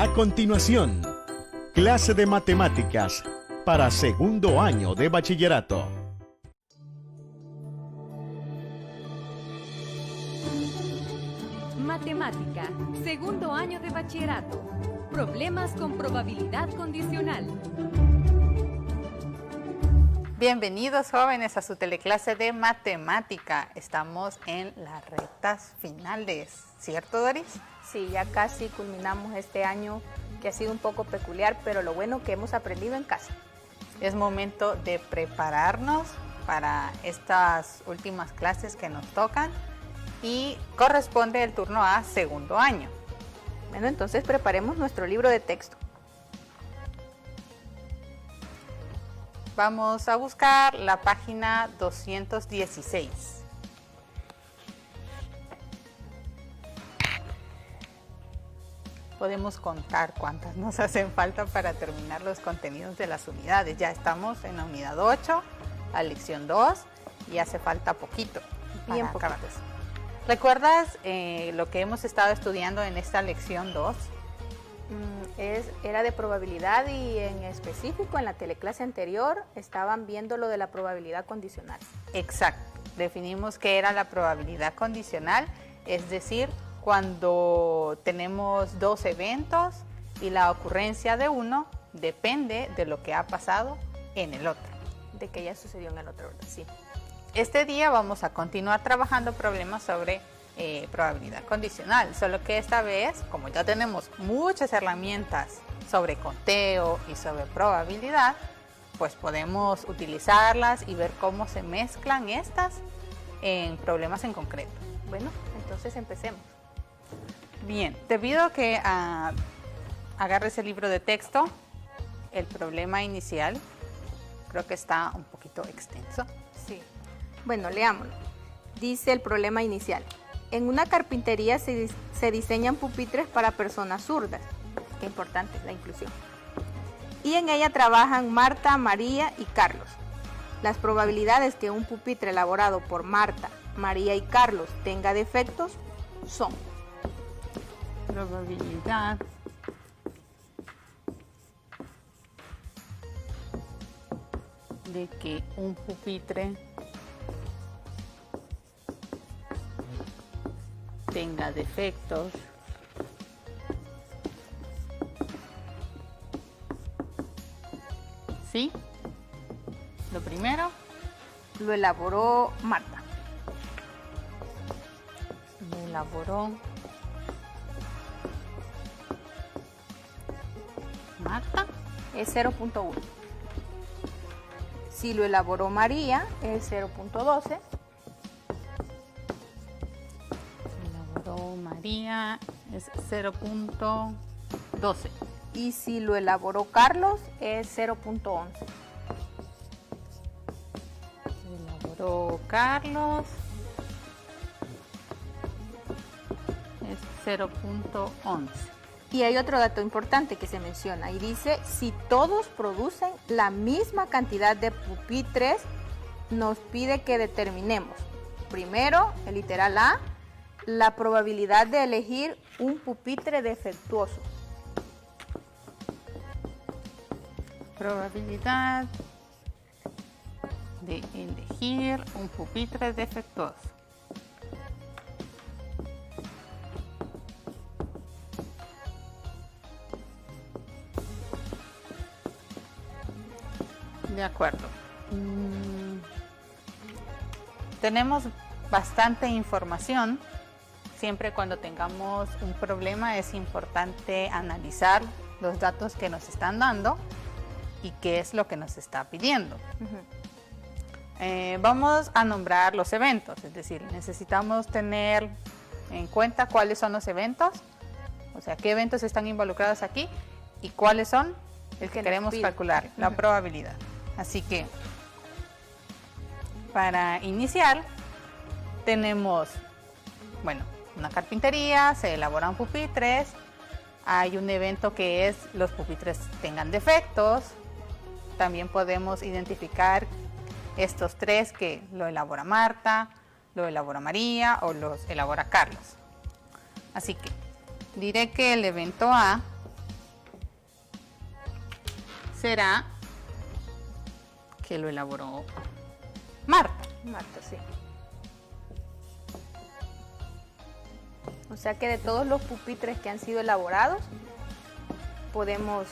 A continuación, clase de matemáticas para segundo año de bachillerato. Matemática, segundo año de bachillerato. Problemas con probabilidad condicional. Bienvenidos jóvenes a su teleclase de matemática. Estamos en las rectas finales, ¿cierto Doris? Sí, ya casi culminamos este año que ha sido un poco peculiar, pero lo bueno que hemos aprendido en casa. Es momento de prepararnos para estas últimas clases que nos tocan y corresponde el turno a segundo año. Bueno, entonces preparemos nuestro libro de texto. Vamos a buscar la página 216. Podemos contar cuántas nos hacen falta para terminar los contenidos de las unidades. Ya estamos en la unidad 8, la lección 2 y hace falta poquito. Bien poquitos. ¿Recuerdas lo que hemos estado estudiando en esta lección 2? Era de probabilidad y en específico en la teleclase anterior estaban viendo lo de la probabilidad condicional. Exacto, definimos qué era la probabilidad condicional, es decir, cuando tenemos dos eventos y la ocurrencia de uno depende de lo que ha pasado en el otro. De que ya sucedió en el otro, ¿verdad? Sí. Este día vamos a continuar trabajando problemas sobre probabilidad condicional, solo que esta vez, como ya tenemos muchas herramientas sobre conteo y sobre probabilidad, pues podemos utilizarlas y ver cómo se mezclan estas en problemas en concreto. Bueno, entonces empecemos. Bien, debido a que agarres el libro de texto, el problema inicial creo que está un poquito extenso. Sí. Bueno, leámoslo. Dice el problema inicial. En una carpintería se diseñan pupitres para personas zurdas. Qué importante la inclusión. Y en ella trabajan Marta, María y Carlos. Las probabilidades que un pupitre elaborado por Marta, María y Carlos tenga defectos son: Probabilidad de que un pupitre tenga defectos ¿sí? Lo primero lo elaboró Marta. lo elaboró Marta, es 0.1. Si lo elaboró María, es 0.12. María es 0.12. Y si lo elaboró Carlos, es 0.11. Elaboró Carlos es 0.11. Y hay otro dato importante que se menciona y dice, si todos producen la misma cantidad de pupitres, nos pide que determinemos, primero, el literal A, la probabilidad de elegir un pupitre defectuoso. Probabilidad de elegir un pupitre defectuoso. De acuerdo. Tenemos bastante información. Siempre cuando tengamos un problema es importante analizar los datos que nos están dando y qué es lo que nos está pidiendo. Vamos a nombrar los eventos, es decir, necesitamos tener en cuenta cuáles son los eventos, o sea, qué eventos están involucrados aquí y cuáles son el que queremos calcular, la probabilidad. Así que, para iniciar, tenemos, bueno, una carpintería, se elaboran pupitres, hay un evento que es los pupitres tengan defectos, también podemos identificar estos tres que lo elabora Marta, lo elabora María o los elabora Carlos. Así que diré que el evento A será que lo elaboró Marta. Marta, sí. O sea que de todos los pupitres que han sido elaborados, podemos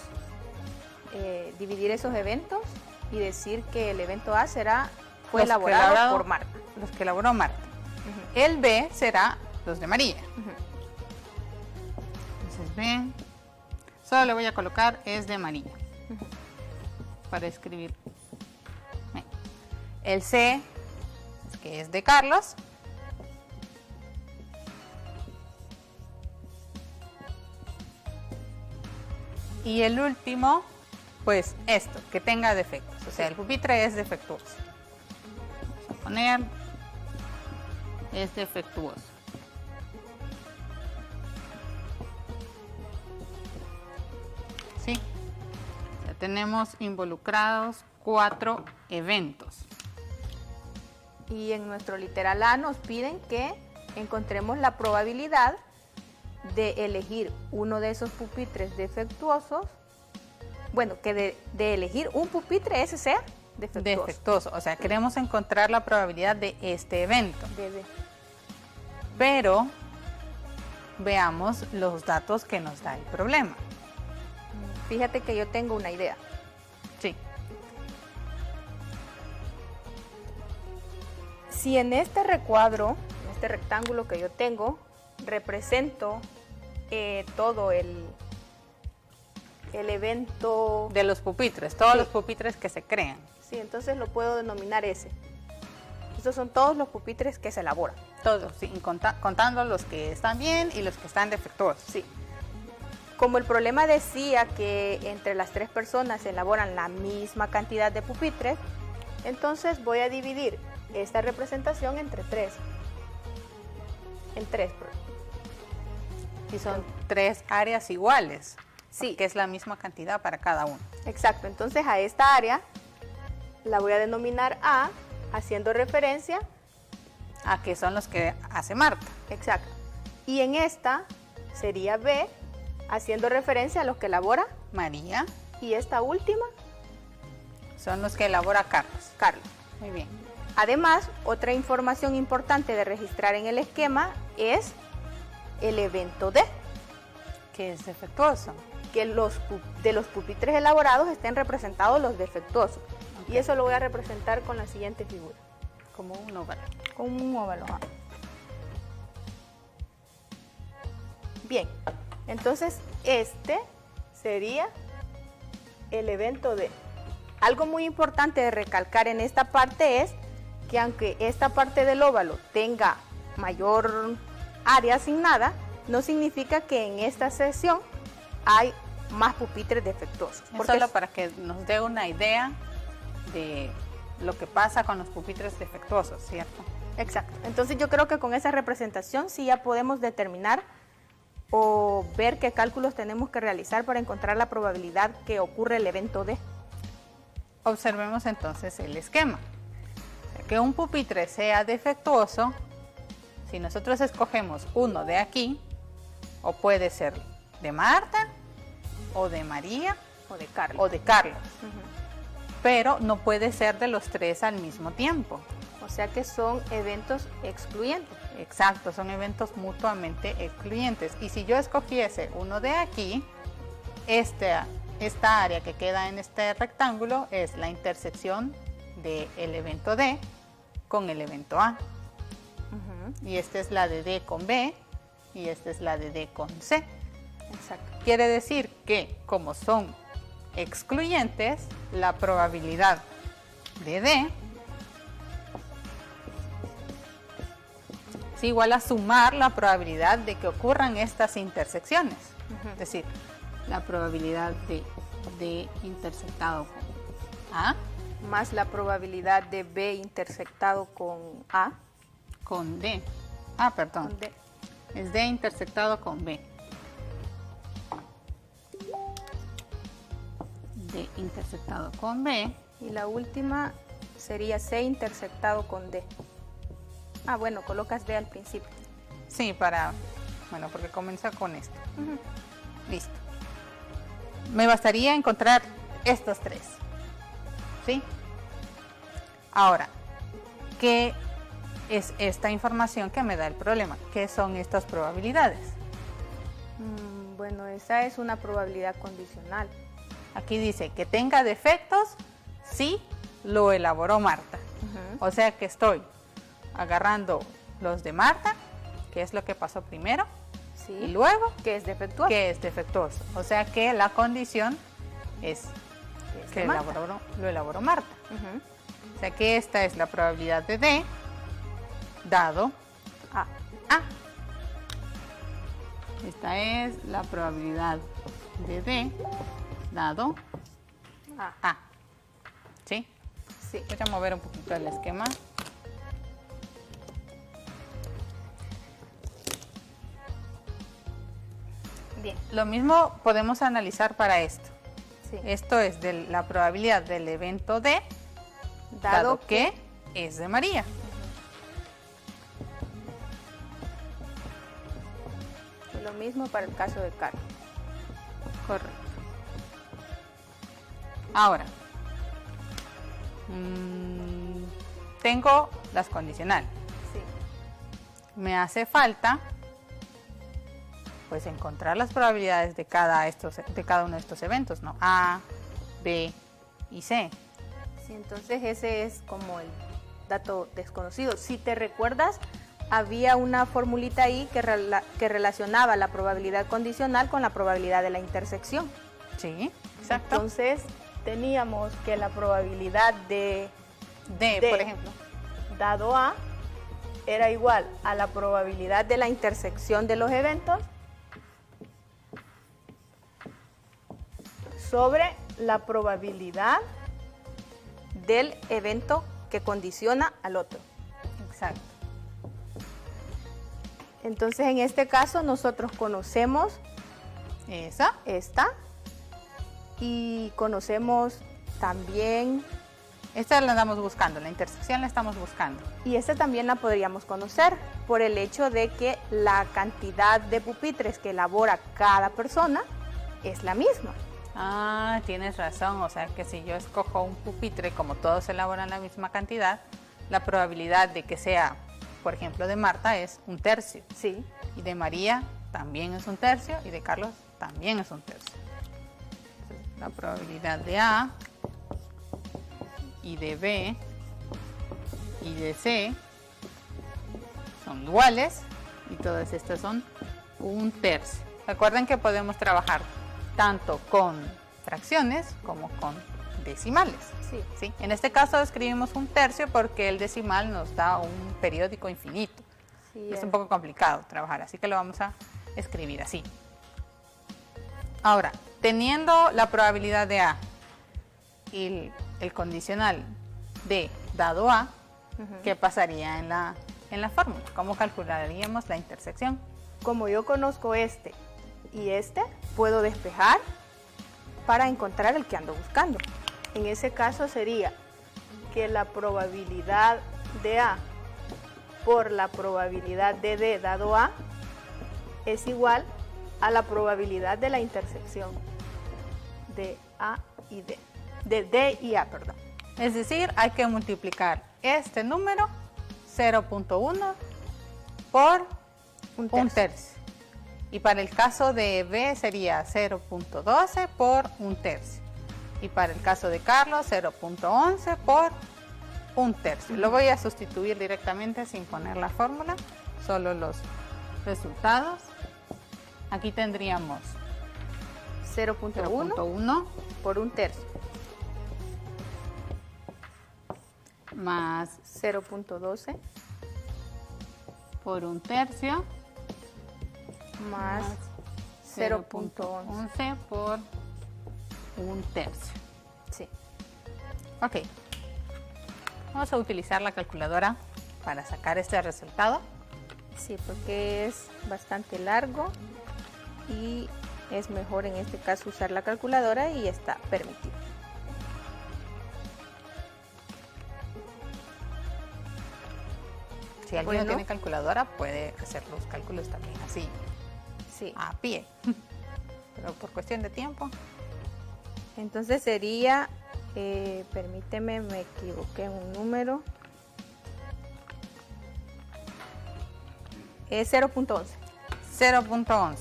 dividir esos eventos y decir que el evento A fue elaborado por Marta. Los que elaboró Marta. Ujú. El B será los de María. Ujú. Entonces B, solo le voy a colocar es de María para escribir. Bien. El C, que es de Carlos. Y el último, pues esto, que tenga defectos. O sea, el pupitre es defectuoso. Vamos a poner, es defectuoso. ¿Sí? Ya tenemos involucrados 4 eventos. Y en nuestro literal A nos piden que encontremos la probabilidad de elegir uno de esos pupitres defectuosos. Bueno, que de elegir un pupitre ese sea defectuoso. Defectuoso. O sea, queremos encontrar la probabilidad de este evento. De. Pero veamos los datos que nos da el problema. Fíjate que yo tengo una idea. Sí. Si en este recuadro, en este rectángulo que yo tengo, represento todo el evento De los pupitres, todos Sí. los pupitres que se crean. Sí, entonces lo puedo denominar ese. Estos son todos los pupitres que se elaboran. Todos, sí, contando los que están bien y los que están defectuosos. Sí. Como el problema decía que entre las 3 personas se elaboran la misma cantidad de pupitres, entonces voy a dividir esta representación entre 3. En 3. Y son 3 áreas iguales. Sí. Que es la misma cantidad para cada uno. Exacto. Entonces a esta área la voy a denominar A, haciendo referencia. A que son los que hace Marta. Exacto. Y en esta sería B, haciendo referencia a los que elabora. María Y esta última, son los que elabora Carlos. Carlos. Muy bien. Además, otra información importante de registrar en el esquema es el evento D, Que es defectuoso. que de los pupitres elaborados estén representados los defectuosos. Ok. Y eso lo voy a representar con la siguiente figura, Como un óvalo. con un óvalo. Bien, entonces este sería el evento D. Algo muy importante de recalcar en esta parte es que aunque esta parte del óvalo tenga mayor área asignada, no significa que en esta sección hay más pupitres defectuosos. Es solo para que nos dé una idea de lo que pasa con los pupitres defectuosos, ¿cierto? Exacto. Entonces yo creo que con esa representación sí ya podemos determinar o ver qué cálculos tenemos que realizar para encontrar la probabilidad que ocurre el evento D. Observemos entonces el esquema. Que un pupitre sea defectuoso, si nosotros escogemos uno de aquí, o puede ser de Marta, o de María, O de Carlos. o de Carlos, Ujú. pero no puede ser de los 3 al mismo tiempo. O sea que son eventos excluyentes. Exacto, son eventos mutuamente excluyentes. Y si yo escogiese uno de aquí, esta área que queda en este rectángulo es la intersección del evento D con el evento A. Ujú. Y esta es la de D con B y esta es la de D con C. Exacto. Quiere decir que como son excluyentes, la probabilidad de D es igual a sumar la probabilidad de que ocurran estas intersecciones. Ujú. Es decir, la probabilidad de D intersectado con A Más la probabilidad de B intersectado con A. con D. Ah, perdón. Con D. Es D intersectado con B. D intersectado con B. Y la última sería C intersectado con D. Ah, bueno, colocas D al principio. Sí, porque comienza con esto. Ujú. Listo. Me bastaría encontrar estos tres. ¿Sí? Ahora, ¿qué es esta información que me da el problema? ¿Qué son estas probabilidades? Bueno, esa es una probabilidad condicional. Aquí dice que tenga defectos si lo elaboró Marta. O sea que estoy agarrando los de Marta, que es lo que pasó primero, Sí. y luego Que es defectuoso. que es defectuoso. O sea que la condición es Que es que de Marta. lo elaboró Marta. Ujú. O sea que esta es la probabilidad de D dado A. A. Esta es la probabilidad de D dado A. A. ¿Sí? Sí. Voy a mover un poquito el esquema. Bien. Lo mismo podemos analizar para esto. Sí. Esto es de la probabilidad del evento D dado que es de María. Y lo mismo para el caso de Carlos. Correcto. Ahora, tengo las condicionales. Sí. Me hace falta pues encontrar las probabilidades de cada uno de estos eventos, ¿no? A, B y C. Sí, entonces ese es como el dato desconocido. Si te recuerdas, había una formulita ahí que relacionaba la probabilidad condicional con la probabilidad de la intersección. Sí, exacto. Entonces teníamos que la probabilidad de D, D. por ejemplo. dado A era igual a la probabilidad de la intersección de los eventos sobre la probabilidad del evento que condiciona al otro. Exacto. Entonces, en este caso, nosotros conocemos Esa. esta y conocemos también, Esta la andamos buscando, la intersección la estamos buscando. y esta también la podríamos conocer por el hecho de que la cantidad de pupitres que elabora cada persona es la misma. Ah, tienes razón, o sea que si yo escojo un pupitre, como todos elaboran la misma cantidad, la probabilidad de que sea, por ejemplo, de Marta es 1/3, Sí, y de María también es 1/3, y de Carlos también es 1/3. Entonces, la probabilidad de A, y de B, y de C son iguales, y todas estas son 1/3. Recuerden que podemos trabajar tanto con fracciones como con decimales. sí. ¿Sí? En este caso escribimos 1/3 porque el decimal nos da un periódico infinito. Sí, Es un poco complicado trabajar, así que lo vamos a escribir así. Ahora, teniendo la probabilidad de A y el condicional de dado A, ¿qué pasaría en la fórmula? ¿Cómo calcularíamos la intersección? Como yo conozco este y este, puedo despejar para encontrar el que ando buscando. En ese caso sería que la probabilidad de A por la probabilidad de D dado A es igual a la probabilidad de la intersección de A y D. De D y A, perdón. Es decir, hay que multiplicar este número 0.1 por 1/3. Y para el caso de B sería 0.12 por 1/3. Y para el caso de Carlos, 0.11 por 1/3. Lo voy a sustituir directamente sin poner la fórmula, solo los resultados. Aquí tendríamos 0.1 0.1 por 1/3. más 0.12 por 1/3 más 0.11. 0.11 por 1/3. Sí. Ok. Vamos a utilizar la calculadora para sacar este resultado. Sí, porque es bastante largo y es mejor en este caso usar la calculadora y está permitido. Si alguien no Bueno. tiene calculadora, puede hacer los cálculos también así, Sí. a pie. Pero por cuestión de tiempo. Entonces sería, permíteme, me equivoqué en un número. Es 0.11. 0.11.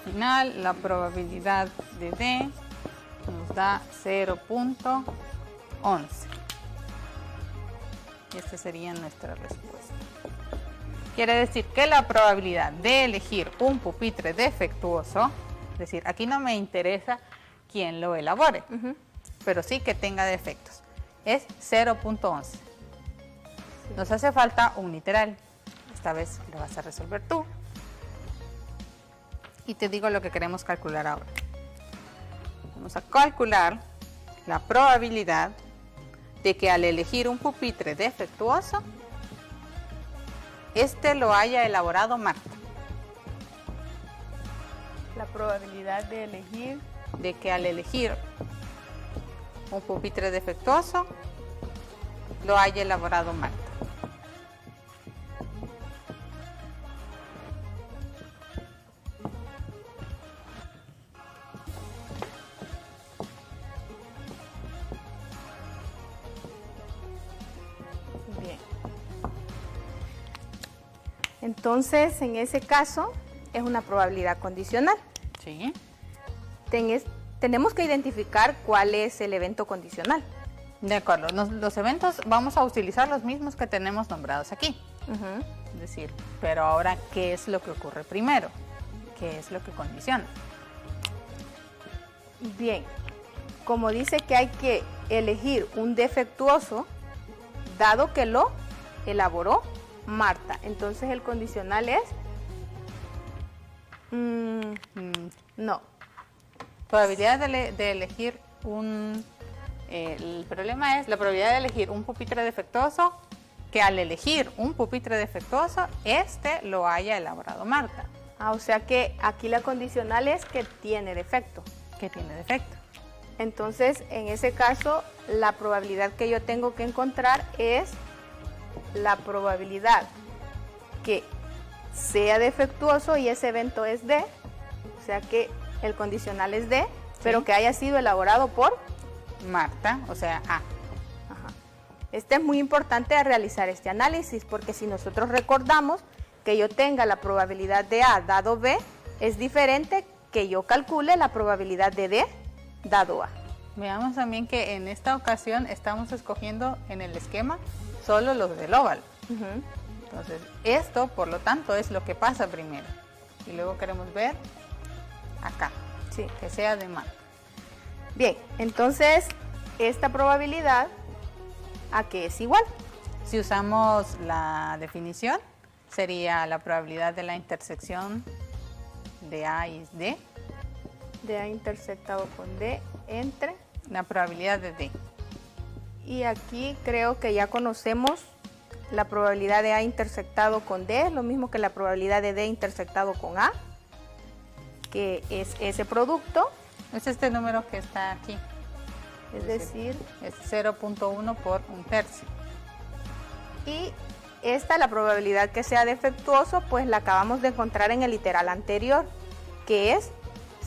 Al final, la probabilidad de D nos da 0.11. Y esta sería nuestra respuesta. Quiere decir que la probabilidad de elegir un pupitre defectuoso, es decir, aquí no me interesa quién lo elabore, pero sí que tenga defectos, es 0.11. Nos hace falta un literal. Esta vez lo vas a resolver tú. Y te digo lo que queremos calcular ahora. Vamos a calcular la probabilidad de que al elegir un pupitre defectuoso, este lo haya elaborado Marta. La probabilidad de elegir. De que al elegir un pupitre defectuoso, lo haya elaborado Marta. Bien. Entonces, en ese caso, es una probabilidad condicional. Sí. Tenemos que identificar cuál es el evento condicional. De acuerdo. Los eventos vamos a utilizar los mismos que tenemos nombrados aquí. Es decir, pero ahora, ¿qué es lo que ocurre primero? ¿Qué es lo que condiciona? Bien, como dice que hay que elegir un defectuoso, dado que lo elaboró Marta. Entonces el condicional es... no. Probabilidad de elegir un... el problema es la probabilidad de elegir un pupitre defectuoso, que al elegir un pupitre defectuoso, este lo haya elaborado Marta. O sea que aquí la condicional es que tiene defecto. Que tiene defecto. Entonces, en ese caso, la probabilidad que yo tengo que encontrar es la probabilidad que sea defectuoso y ese evento es D, o sea que el condicional es D, pero que haya sido elaborado por Marta, o sea, A. Este es muy importante a realizar este análisis, porque si nosotros recordamos que yo tenga la probabilidad de A dado B, es diferente que yo calcule la probabilidad de D dado A. Veamos también que en esta ocasión estamos escogiendo en el esquema solo los del óvalo. Entonces, esto, por lo tanto, es lo que pasa primero. Y luego queremos ver acá, Sí. que sea de Marta. Bien, entonces, esta probabilidad, ¿a qué es igual? Si usamos la definición, sería la probabilidad de la intersección de A y D. De A intersectado con D entre... La probabilidad de D. Y aquí creo que ya conocemos la probabilidad de A intersectado con D, es lo mismo que la probabilidad de D intersectado con A, que es ese producto. Es este número que está aquí. Es decir, es 0.1 por un tercio. y esta, la probabilidad que sea defectuoso, pues la acabamos de encontrar en el literal anterior, que es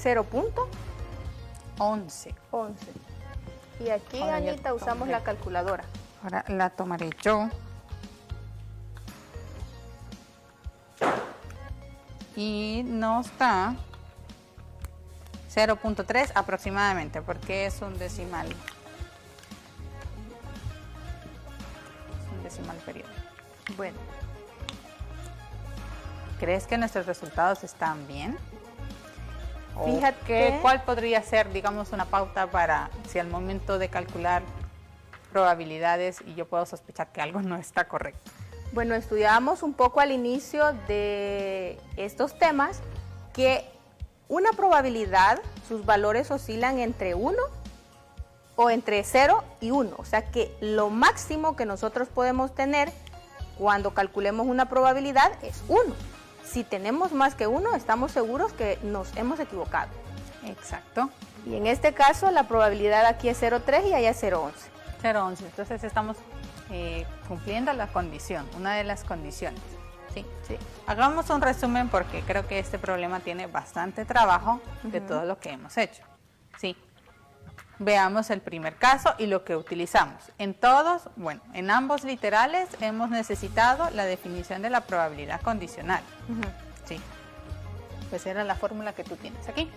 0.11. 11. Y aquí, Ahora ya Anita, usamos tomé. la calculadora. Ahora la tomaré yo. Y nos da 0.3 aproximadamente, porque es un decimal. Es un decimal periodo. Bueno, ¿Crees que nuestros resultados están bien? ¿O Fíjate. ¿Cuál podría ser, digamos, una pauta para si al momento de calcular probabilidades y yo puedo sospechar que algo no está correcto? bueno, estudiábamos un poco al inicio de estos temas que una probabilidad, sus valores oscilan entre 1 o entre 0 y 1. O sea que lo máximo que nosotros podemos tener cuando calculemos una probabilidad es 1. Si tenemos más que 1, estamos seguros que nos hemos equivocado. Exacto. Y en este caso, la probabilidad aquí es 0.3 y allá es 0.11. 0.11. Entonces estamos cumpliendo la condición, una de las condiciones. ¿Sí? Sí. Hagamos un resumen porque creo que este problema tiene bastante trabajo de todo lo que hemos hecho. Sí. Veamos el primer caso y lo que utilizamos. En todos, bueno, en ambos literales hemos necesitado la definición de la probabilidad condicional. Sí. Pues era la fórmula que tú tienes aquí,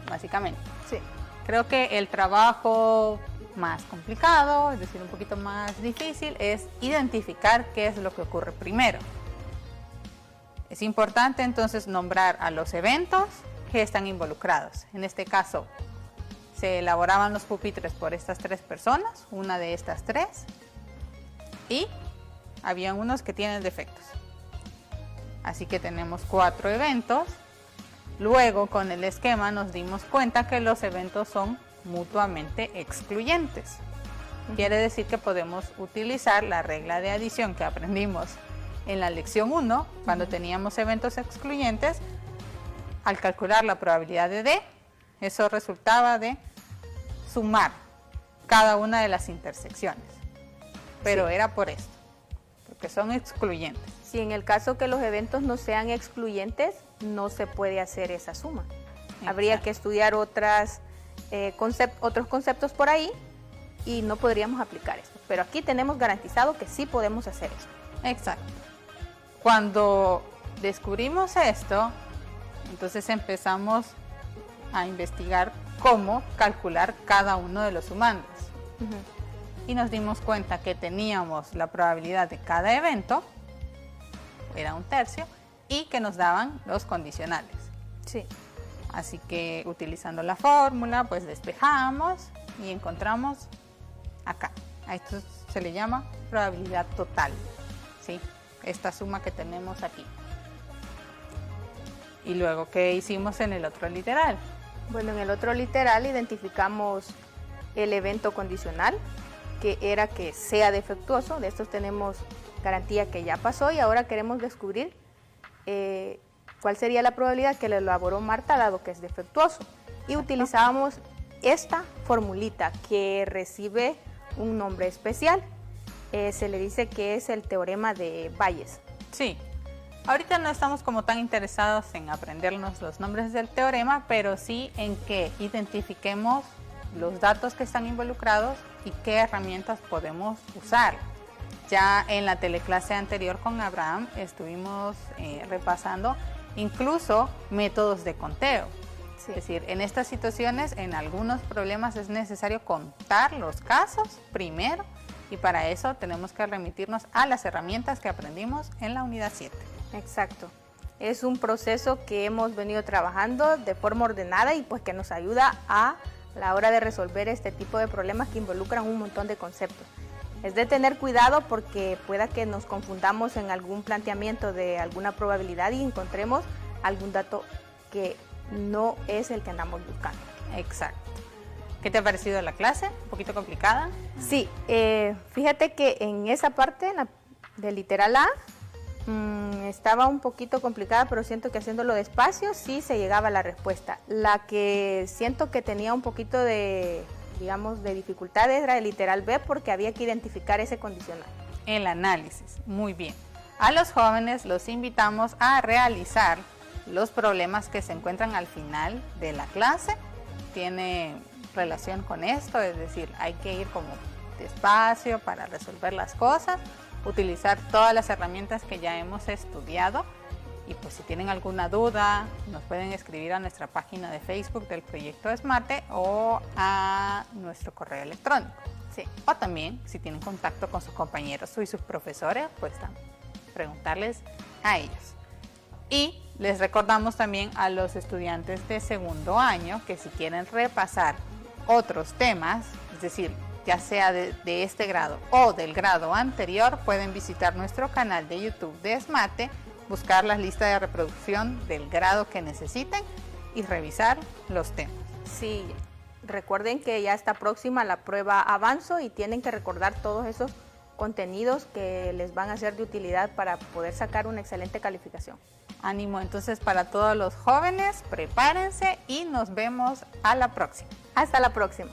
básicamente. Sí. Creo que el trabajo más complicado, es decir, un poquito más difícil, es identificar qué es lo que ocurre primero. Es importante entonces nombrar a los eventos que están involucrados. En este caso, se elaboraban los pupitres por estas 3 personas, una de estas 3, y había unos que tienen defectos. Así que tenemos 4 eventos. Luego, con el esquema nos dimos cuenta que los eventos son mutuamente excluyentes. Quiere decir que podemos utilizar la regla de adición que aprendimos en la lección 1, cuando teníamos eventos excluyentes. Al calcular la probabilidad de D, eso resultaba de sumar cada una de las intersecciones. Pero Sí. era por esto, porque son excluyentes. Si en el caso que los eventos no sean excluyentes, no se puede hacer esa suma. Habría que estudiar otros conceptos por ahí y no podríamos aplicar esto. Pero aquí tenemos garantizado que sí podemos hacer esto. Exacto. Cuando descubrimos esto, entonces empezamos a investigar cómo calcular cada uno de los sumandos. Y nos dimos cuenta que teníamos la probabilidad de cada evento, era 1/3, y que nos daban los condicionales. Sí. Así que utilizando la fórmula, pues despejamos y encontramos acá. A esto se le llama probabilidad total, ¿sí? Esta suma que tenemos aquí. Y luego, ¿qué hicimos en el otro literal? Bueno, en el otro literal identificamos el evento condicional, que era que sea defectuoso. De estos tenemos garantía que ya pasó y ahora queremos descubrir cuál sería la probabilidad que lo elaboró Marta dado que es defectuoso. Y utilizábamos esta formulita que recibe un nombre especial. Se le dice que es el teorema de Bayes. Sí. Ahorita no estamos como tan interesados en aprendernos los nombres del teorema, pero sí en que identifiquemos los datos que están involucrados y qué herramientas podemos usar. Ya en la teleclase anterior con Abraham estuvimos repasando incluso métodos de conteo. Sí. Es decir, en estas situaciones, en algunos problemas es necesario contar los casos primero y para eso tenemos que remitirnos a las herramientas que aprendimos en la unidad 7. Exacto. Es un proceso que hemos venido trabajando de forma ordenada y pues que nos ayuda a la hora de resolver este tipo de problemas que involucran un montón de conceptos. Es de tener cuidado porque pueda que nos confundamos en algún planteamiento de alguna probabilidad y encontremos algún dato que no es el que andamos buscando. Exacto. ¿Qué te ha parecido la clase? ¿Un poquito complicada? Sí, fíjate que en esa parte del literal A estaba un poquito complicada, pero siento que haciéndolo despacio sí se llegaba a la respuesta. La que siento que tenía un poquito de, digamos, de dificultad era el literal B porque había que identificar ese condicional. El análisis, muy bien. A los jóvenes los invitamos a realizar los problemas que se encuentran al final de la clase. Tiene relación con esto, es decir, hay que ir como despacio para resolver las cosas, utilizar todas las herramientas que ya hemos estudiado y pues si tienen alguna duda nos pueden escribir a nuestra página de Facebook del proyecto Smarte o a nuestro correo electrónico. Sí. O también si tienen contacto con sus compañeros y sus profesores, pues preguntarles a ellos. Y les recordamos también a los estudiantes de segundo año que si quieren repasar otros temas, es decir, ya sea de este grado o del grado anterior, pueden visitar nuestro canal de YouTube de Smate, buscar la lista de reproducción del grado que necesiten y revisar los temas. Sí, recuerden que ya está próxima la prueba Avanzo y tienen que recordar todos esos contenidos que les van a ser de utilidad para poder sacar una excelente calificación. Ánimo entonces para todos los jóvenes, prepárense y nos vemos a la próxima. Hasta la próxima.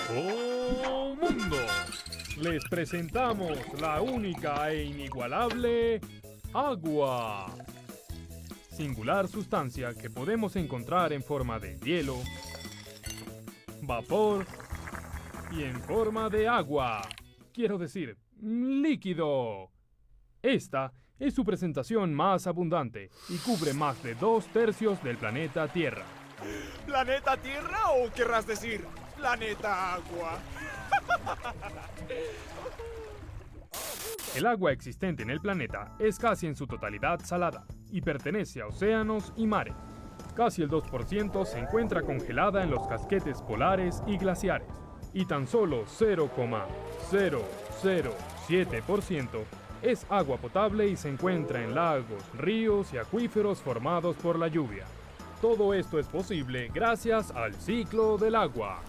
¡Oh mundo! Les presentamos la única e inigualable agua. Singular sustancia que podemos encontrar en forma de hielo, vapor y en forma de agua. Quiero decir, líquido. Esta es su presentación más abundante y cubre más de 2/3 del planeta Tierra. ¿Planeta Tierra o querrás decir planeta Agua? El agua existente en el planeta es casi en su totalidad salada y pertenece a océanos y mares. Casi el 2% se encuentra congelada en los casquetes polares y glaciares y tan solo 0,007% es agua potable y se encuentra en lagos, ríos y acuíferos formados por la lluvia. Todo esto es posible gracias al ciclo del agua.